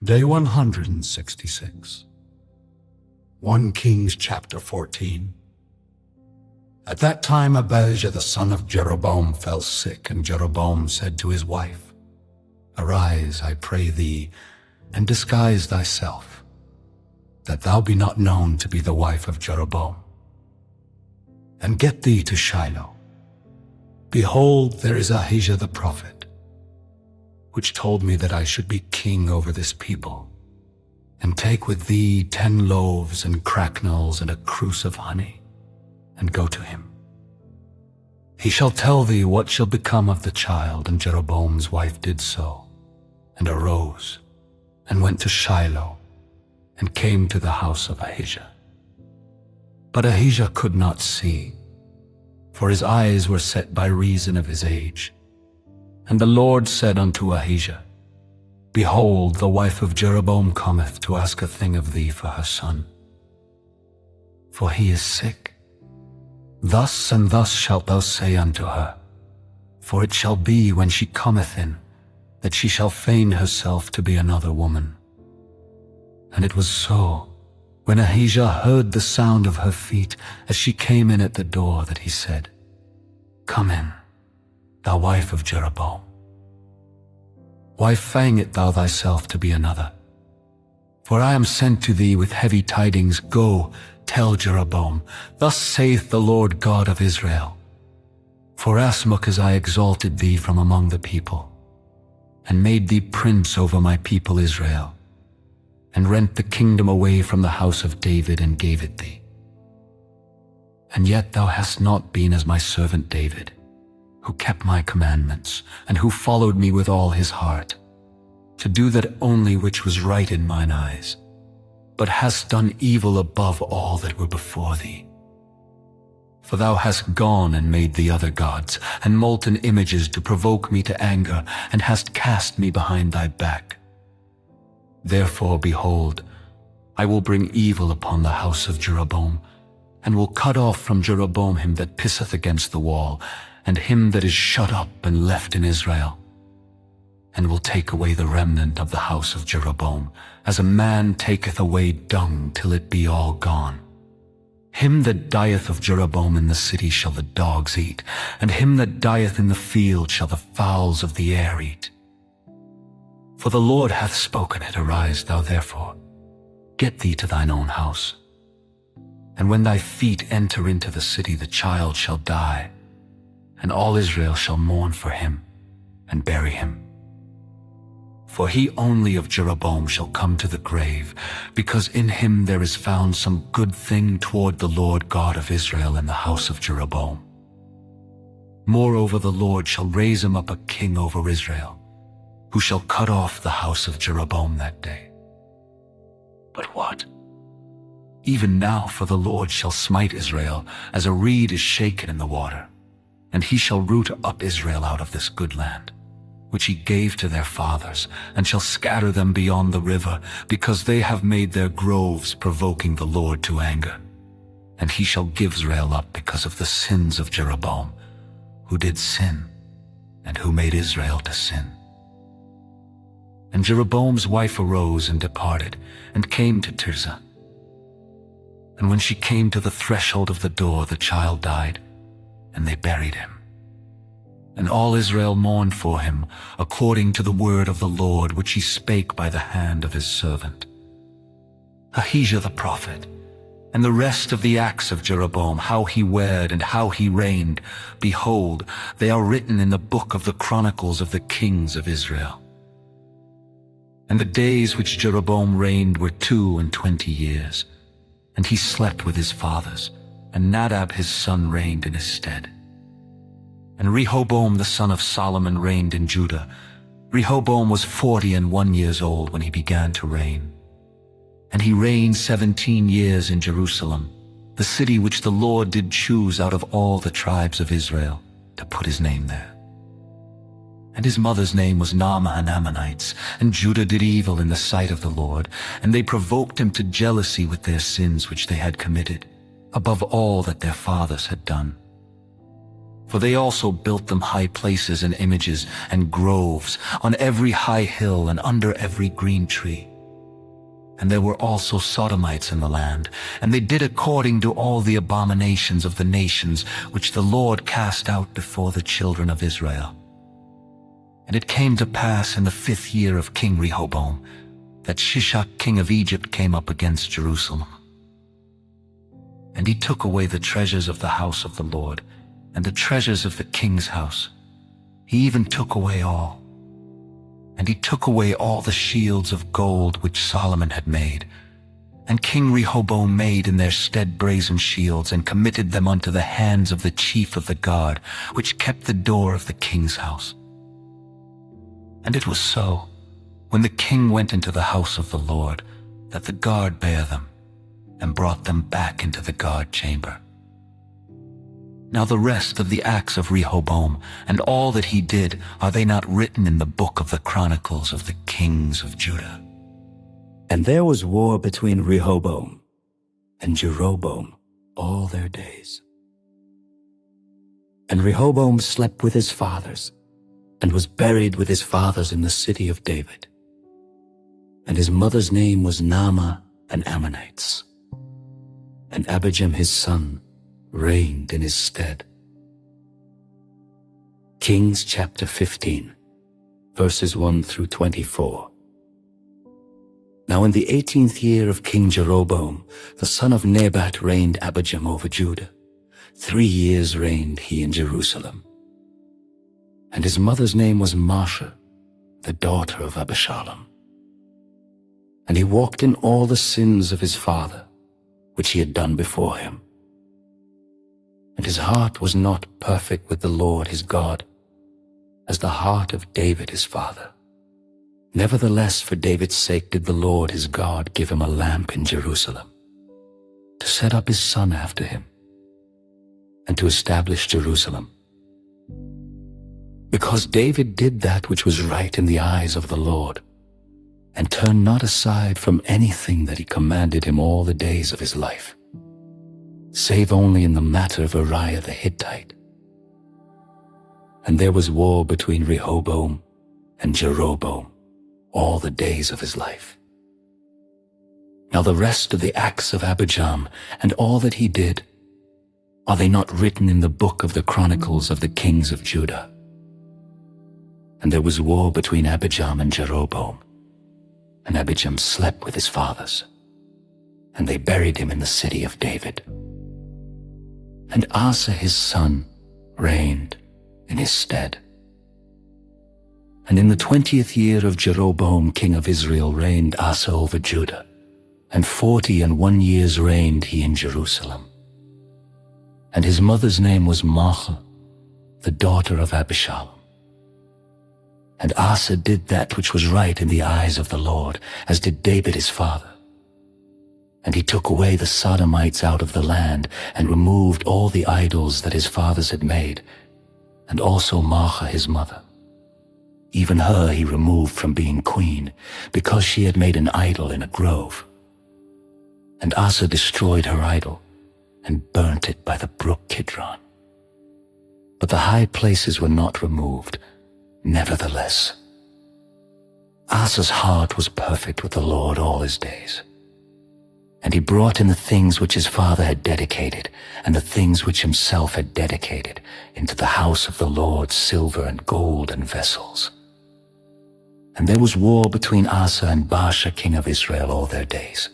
Day 166. 1 Kings chapter 14. At that time Abijah the son of Jeroboam fell sick, and Jeroboam said to his wife, Arise, I pray thee, and disguise thyself, that thou be not known to be the wife of Jeroboam. And get thee to Shiloh. Behold, there is Ahijah the prophet, which told me that I should be king over this people. And take with thee 10 loaves and cracknels and a cruse of honey, and go to him. He shall tell thee what shall become of the child. And Jeroboam's wife did so, and arose, and went to Shiloh, and came to the house of Ahijah. But Ahijah could not see, for his eyes were set by reason of his age. And the Lord said unto Ahijah, Behold, the wife of Jeroboam cometh to ask a thing of thee for her son, for he is sick. Thus and thus shalt thou say unto her, for it shall be when she cometh in, that she shall feign herself to be another woman. And it was so, when Ahijah heard the sound of her feet as she came in at the door, that he said, Come in, thou wife of Jeroboam. Why feign it thou thyself to be another? For I am sent to thee with heavy tidings. Go, tell Jeroboam, Thus saith the Lord God of Israel, Forasmuch as I exalted thee from among the people, and made thee prince over my people Israel, and rent the kingdom away from the house of David, and gave it thee. And yet thou hast not been as my servant David, who kept my commandments, and who followed me with all his heart, to do that only which was right in mine eyes, but hast done evil above all that were before thee. For thou hast gone and made thee other gods, and molten images to provoke me to anger, and hast cast me behind thy back. Therefore, behold, I will bring evil upon the house of Jeroboam, and will cut off from Jeroboam him that pisseth against the wall, and him that is shut up and left in Israel, and will take away the remnant of the house of Jeroboam, as a man taketh away dung till it be all gone. Him that dieth of Jeroboam in the city shall the dogs eat, and him that dieth in the field shall the fowls of the air eat. For the Lord hath spoken it. Arise thou therefore, get thee to thine own house. And when thy feet enter into the city, the child shall die, and all Israel shall mourn for him, and bury him. For he only of Jeroboam shall come to the grave, because in him there is found some good thing toward the Lord God of Israel in the house of Jeroboam. Moreover, the Lord shall raise him up a king over Israel, who shall cut off the house of Jeroboam that day. But what? Even now, for the Lord shall smite Israel, as a reed is shaken in the water, and he shall root up Israel out of this good land, which he gave to their fathers, and shall scatter them beyond the river, because they have made their groves provoking the Lord to anger. And he shall give Israel up because of the sins of Jeroboam, who did sin, and who made Israel to sin. And Jeroboam's wife arose and departed, and came to Tirzah. And when she came to the threshold of the door, the child died, and they buried him. And all Israel mourned for him, according to the word of the Lord, which he spake by the hand of his servant. Ahijah the prophet, and the rest of the acts of Jeroboam, how he wed and how he reigned, behold, they are written in the book of the chronicles of the kings of Israel. And the days which Jeroboam reigned were 22 years, and he slept with his fathers, and Nadab his son reigned in his stead. And Rehoboam the son of Solomon reigned in Judah. Rehoboam was 41 years old when he began to reign. And he reigned 17 years in Jerusalem, the city which the Lord did choose out of all the tribes of Israel, to put his name there. And his mother's name was Naamah, an Ammonites. And Judah did evil in the sight of the Lord, and they provoked him to jealousy with their sins which they had committed, above all that their fathers had done. For they also built them high places and images and groves on every high hill and under every green tree. And there were also Sodomites in the land, and they did according to all the abominations of the nations which the Lord cast out before the children of Israel. And it came to pass in the 5th year of King Rehoboam that Shishak king of Egypt came up against Jerusalem. And he took away the treasures of the house of the Lord, and the treasures of the king's house. He even took away all. And he took away all the shields of gold which Solomon had made. And King Rehoboam made in their stead brazen shields, and committed them unto the hands of the chief of the guard, which kept the door of the king's house. And it was so, when the king went into the house of the Lord, that the guard bare them, and brought them back into the guard chamber. Now the rest of the acts of Rehoboam, and all that he did, are they not written in the book of the chronicles of the kings of Judah? And there was war between Rehoboam and Jeroboam all their days. And Rehoboam slept with his fathers, and was buried with his fathers in the city of David. And his mother's name was Naamah, an Ammonites. And Abijam his son reigned in his stead. Kings chapter 15, verses 1 through 24. Now in the 18th year of King Jeroboam, the son of Nebat reigned Abijam over Judah. 3 years reigned he in Jerusalem. And his mother's name was Marsha, the daughter of Abishalom. And he walked in all the sins of his father, which he had done before him. And his heart was not perfect with the Lord his God, as the heart of David his father. Nevertheless, for David's sake did the Lord his God give him a lamp in Jerusalem, to set up his son after him, and to establish Jerusalem. Because David did that which was right in the eyes of the Lord, and turned not aside from anything that he commanded him all the days of his life, save only in the matter of Uriah the Hittite. And there was war between Rehoboam and Jeroboam all the days of his life. Now the rest of the acts of Abijam, and all that he did, are they not written in the book of the chronicles of the kings of Judah? And there was war between Abijam and Jeroboam, and Abijam slept with his fathers, and they buried him in the city of David. And Asa his son reigned in his stead. And in the 20th year of Jeroboam king of Israel reigned Asa over Judah, and 41 years reigned he in Jerusalem. And his mother's name was Maachah, the daughter of Abishalom. And Asa did that which was right in the eyes of the Lord, as did David his father. And he took away the Sodomites out of the land, and removed all the idols that his fathers had made, and also Maachah his mother. Even her he removed from being queen, because she had made an idol in a grove. And Asa destroyed her idol, and burnt it by the brook Kidron. But the high places were not removed. Nevertheless, Asa's heart was perfect with the Lord all his days. And he brought in the things which his father had dedicated, and the things which himself had dedicated, into the house of the Lord, silver and gold and vessels. And there was war between Asa and Baasha king of Israel all their days.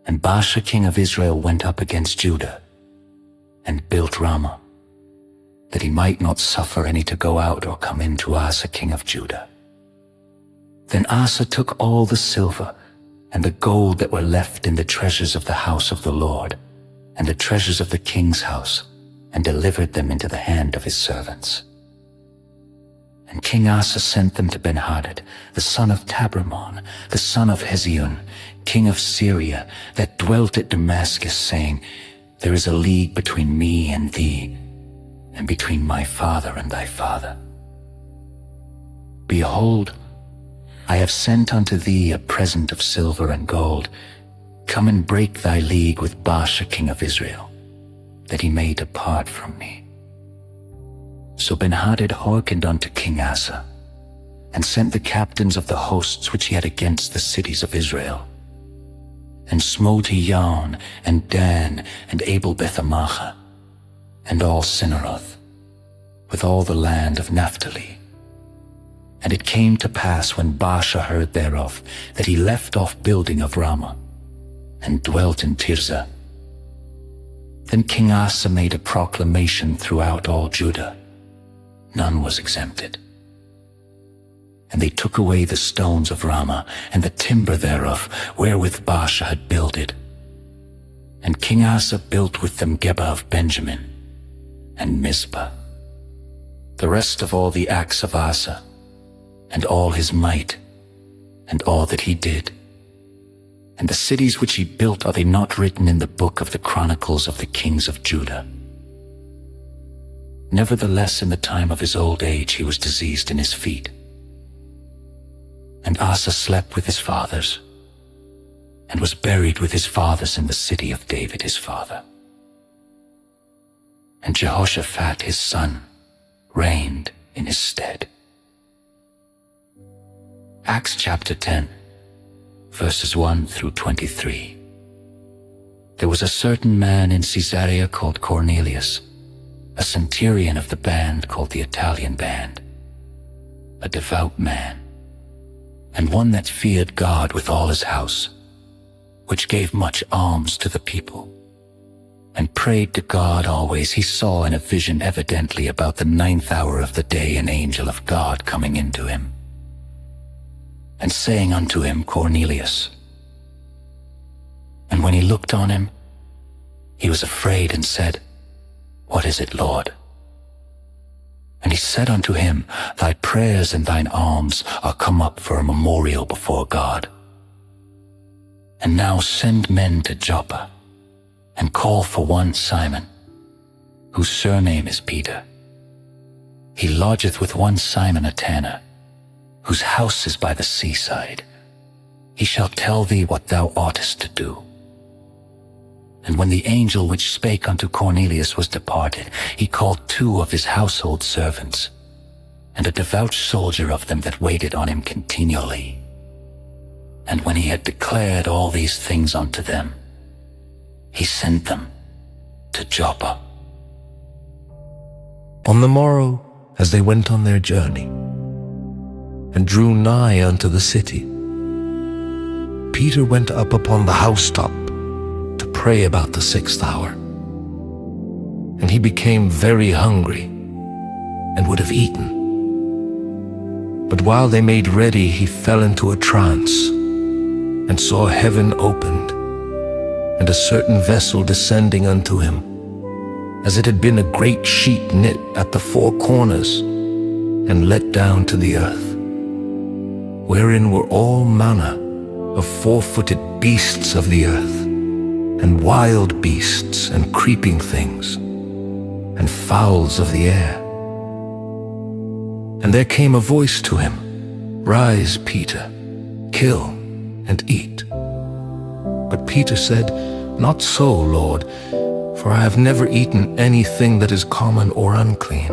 And Baasha king of Israel went up against Judah, and built Ramah, that he might not suffer any to go out or come in to Asa king of Judah. Then Asa took all the silver and the gold that were left in the treasures of the house of the Lord, and the treasures of the king's house, and delivered them into the hand of his servants. And King Asa sent them to Benhadad, the son of Tabrimon, the son of Hezion, king of Syria, that dwelt at Damascus, saying, There is a league between me and thee, and between my father and thy father. Behold, I have sent unto thee a present of silver and gold. Come and break thy league with Baasha king of Israel, that he may depart from me. So Ben-Hadad hearkened unto King Asa, and sent the captains of the hosts which he had against the cities of Israel, and smote he Yaun, and Dan, and Abel-Beth-Maachah, and all Cinneroth, with all the land of Naphtali. And it came to pass, when Baasha heard thereof, that he left off building of Ramah, and dwelt in Tirzah. Then King Asa made a proclamation throughout all Judah. None was exempted. And they took away the stones of Ramah, and the timber thereof, wherewith Baasha had builded. And King Asa built with them Geba of Benjamin, and Mizpah. The rest of all the acts of Asa, and all his might, and all that he did, and the cities which he built, are they not written in the book of the chronicles of the kings of Judah? Nevertheless, in the time of his old age he was diseased in his feet. And Asa slept with his fathers, and was buried with his fathers in the city of David his father. And Jehoshaphat his son reigned in his stead. Acts chapter 10, verses 1 through 23. There was a certain man in Caesarea called Cornelius, a centurion of the band called the Italian band, a devout man, and one that feared God with all his house, which gave much alms to the people, and prayed to God always. He saw in a vision evidently about the 9th hour of the day an angel of God coming into him, and saying unto him, Cornelius. And when he looked on him, he was afraid, and said, What is it, Lord? And he said unto him, Thy prayers and thine alms are come up for a memorial before God. And now send men to Joppa, and call for one Simon, whose surname is Peter. He lodgeth with one Simon a tanner, whose house is by the seaside. He shall tell thee what thou oughtest to do. And when the angel which spake unto Cornelius was departed, he called 2 of his household servants, and a devout soldier of them that waited on him continually. And when he had declared all these things unto them, he sent them to Joppa. On the morrow, as they went on their journey, and drew nigh unto the city, Peter went up upon the housetop to pray about the 6th hour. And he became very hungry, and would have eaten. But while they made ready, he fell into a trance, and saw heaven opened, and a certain vessel descending unto him, as it had been a great sheet knit at the 4 corners, and let down to the earth, wherein were all manner of 4-footed beasts of the earth, and wild beasts, and creeping things, and fowls of the air. And there came a voice to him, Rise, Peter, kill and eat. But Peter said, Not so, Lord, for I have never eaten anything that is common or unclean.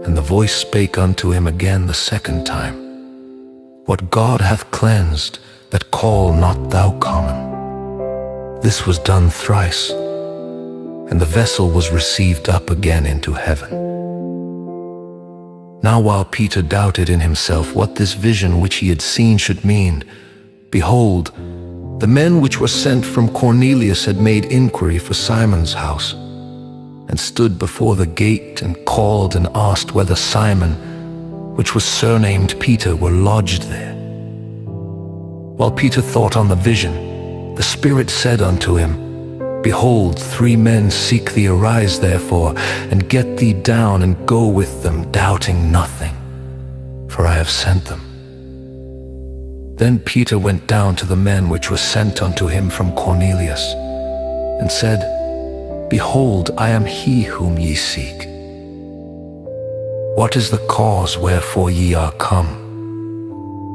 And the voice spake unto him again the 2nd time, What God hath cleansed, that call not thou common. This was done thrice, and the vessel was received up again into heaven. Now while Peter doubted in himself what this vision which he had seen should mean, behold, the men which were sent from Cornelius had made inquiry for Simon's house, and stood before the gate, and called and asked whether Simon, which was surnamed Peter, were lodged there. While Peter thought on the vision, the Spirit said unto him, Behold, 3 men seek thee. Arise therefore, and get thee down, and go with them, doubting nothing, for I have sent them. Then Peter went down to the men which were sent unto him from Cornelius, and said, Behold, I am he whom ye seek. What is the cause wherefore ye are come?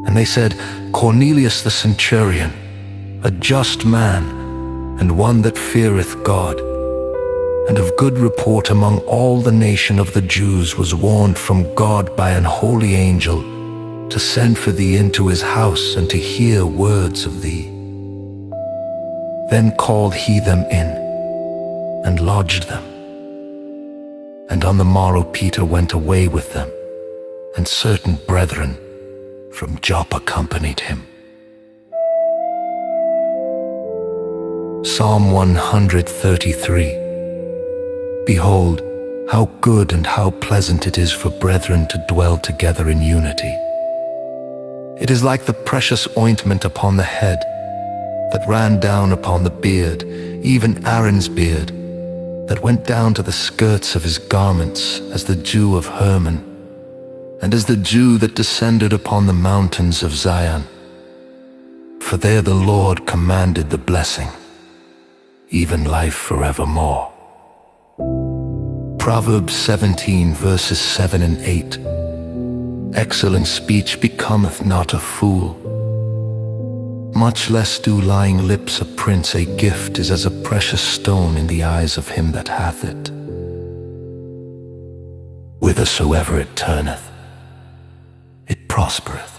And they said, Cornelius the centurion, a just man, and one that feareth God, and of good report among all the nation of the Jews, was warned from God by an holy angel to send for thee into his house and to hear words of thee. Then called he them in and lodged them. And on the morrow Peter went away with them, and certain brethren from Joppa accompanied him. Psalm 133. Behold, how good and how pleasant it is for brethren to dwell together in unity. It is like the precious ointment upon the head that ran down upon the beard, even Aaron's beard, that went down to the skirts of his garments, as the dew of Hermon, and as the dew that descended upon the mountains of Zion. For there the Lord commanded the blessing, even life forevermore. Proverbs 17 verses 7 and 8. Excellent speech becometh not a fool. Much less do lying lips a prince. A gift is as a precious stone in the eyes of him that hath it. Whithersoever it turneth, it prospereth.